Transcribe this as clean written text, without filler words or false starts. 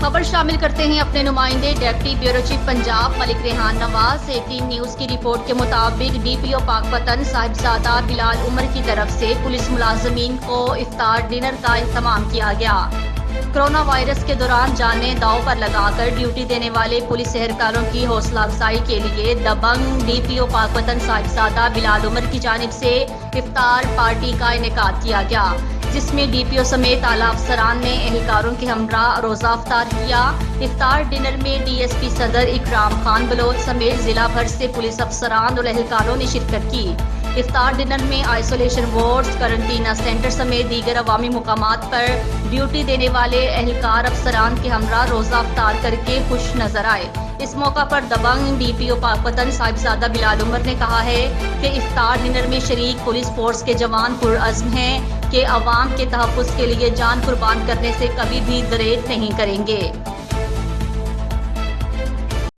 خبر شامل کرتے ہیں اپنے نمائندے ڈیپٹی بیورو چیف پنجاب ملک ریحان نواز۔ 18 نیوز کی رپورٹ کے مطابق ڈی پی او پاک پتن صاحبزادہ بلال عمر کی طرف سے پولیس ملازمین کو افطار ڈنر کا اہتمام کیا گیا۔ کرونا وائرس کے دوران جانیں داؤ پر لگا کر ڈیوٹی دینے والے پولیس اہلکاروں کی حوصلہ افزائی کے لیے دبنگ ڈی پی او پاک پتن صاحبزادہ بلال عمر کی جانب سے افطار پارٹی کا انعقاد کیا گیا، جس میں ڈی پی او سمیت اعلیٰ افسران نے اہلکاروں کے ہمراہ روزہ افطار کیا۔ افطار ڈنر میں ڈی ایس پی صدر اکرام خان بلوچ سمیت ضلع بھر سے پولیس افسران اور اہلکاروں نے شرکت کی۔ افطار ڈنر میں آئسولیشن وارڈز، قرنطینہ سینٹر سمیت دیگر عوامی مقامات پر ڈیوٹی دینے والے اہلکار افسران کے ہمراہ روزہ افطار کر کے خوش نظر آئے۔ اس موقع پر دبنگ ڈی پی او پاک پتن صاحبزادہ بلال عمر نے کہا ہے کہ افطار ڈنر میں شریک پولیس فورس کے جوان پرعزم ہیں کہ عوام کے تحفظ کے لیے جان قربان کرنے سے کبھی بھی گریز نہیں کریں گے۔